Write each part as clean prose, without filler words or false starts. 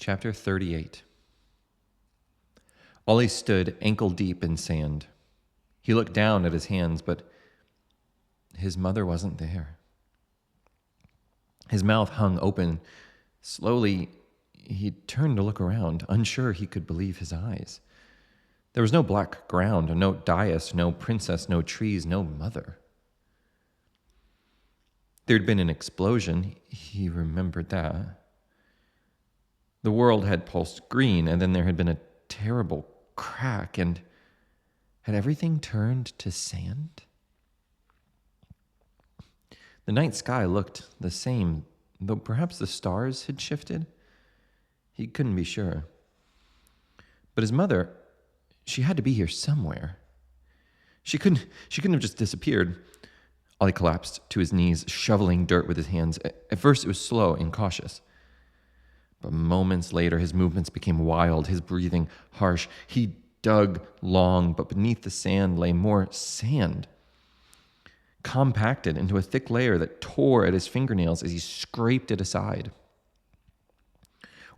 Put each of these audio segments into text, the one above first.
Chapter 38. Oli stood ankle-deep in sand. He looked down at his hands, but his mother wasn't there. His mouth hung open. Slowly, he turned to look around, unsure he could believe his eyes. There was no black ground, no dais, no princess, no trees, no mother. There'd been an explosion. He remembered that. The world had pulsed green, and then there had been a terrible crack, and had everything turned to sand? The night sky looked the same, though perhaps the stars had shifted. He couldn't be sure. But his mother, she had to be here somewhere. She couldn't have just disappeared. Oli collapsed to his knees, shoveling dirt with his hands. At first, it was slow and cautious. But moments later, his movements became wild, his breathing harsh. He dug long, but beneath the sand lay more sand, compacted into a thick layer that tore at his fingernails as he scraped it aside.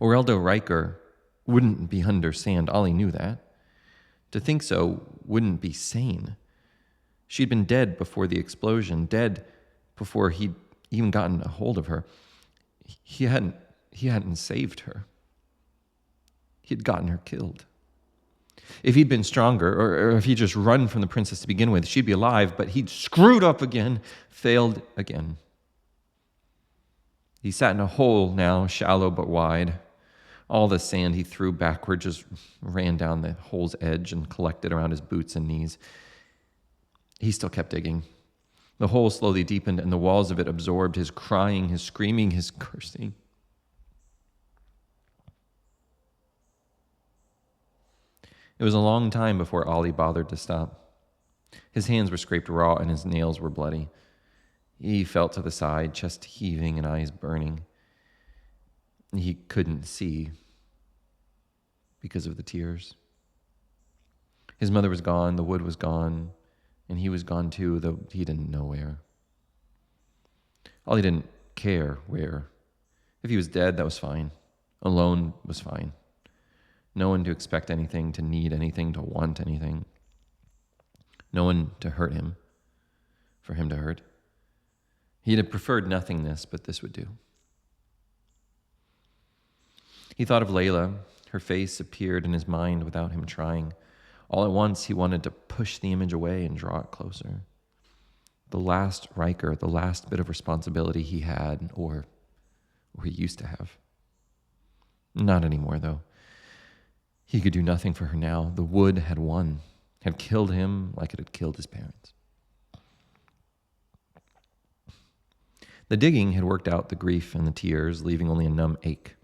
Oli Ricker wouldn't be under sand. Oli knew that. To think so wouldn't be sane. She'd been dead before the explosion, dead before he'd even gotten a hold of her. He hadn't saved her. He had gotten her killed. If he'd been stronger, or if he'd just run from the princess to begin with, she'd be alive, but he'd screwed up again, failed again. He sat in a hole now, shallow but wide. All the sand he threw backward just ran down the hole's edge and collected around his boots and knees. He still kept digging. The hole slowly deepened, and the walls of it absorbed his crying, his screaming, his cursing. It was a long time before Oli bothered to stop. His hands were scraped raw and his nails were bloody. He fell to the side, chest heaving and eyes burning. He couldn't see because of the tears. His mother was gone, the wood was gone, and he was gone too, though he didn't know where. Oli didn't care where. If he was dead, that was fine. Alone was fine. No one to expect anything, to need anything, to want anything. No one to hurt him, for him to hurt. He'd have preferred nothingness, but this would do. He thought of Layla. Her face appeared in his mind without him trying. All at once, he wanted to push the image away and draw it closer. The last Riker, the last bit of responsibility he had, or he used to have. Not anymore, though. He could do nothing for her now. The wood had won, had killed him like it had killed his parents. The digging had worked out the grief and the tears, leaving only a numb ache.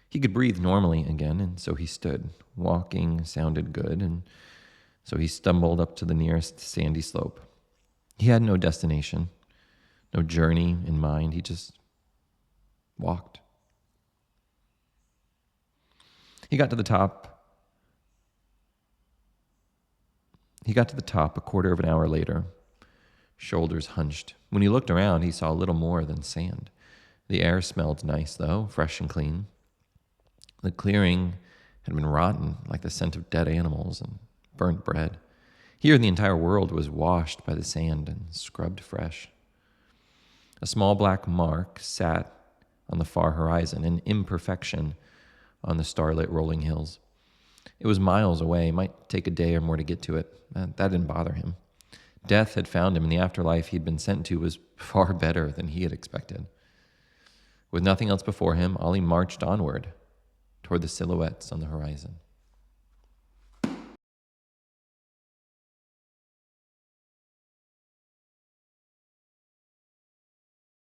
He could breathe normally again, and so he stood. Walking sounded good, and so he stumbled up to the nearest sandy slope. He had no destination, no journey in mind. He just walked. He got to the top a quarter of an hour later, shoulders hunched. When he looked around, he saw little more than sand. The air smelled nice, though, fresh and clean. The clearing had been rotten, like the scent of dead animals and burnt bread. Here, the entire world was washed by the sand and scrubbed fresh. A small black mark sat on the far horizon, an imperfection on the starlit rolling hills. It was miles away. It might take a day or more to get to it. That didn't bother him. Death had found him, and the afterlife he'd been sent to was far better than he had expected. With nothing else before him, Oli marched onward toward the silhouettes on the horizon.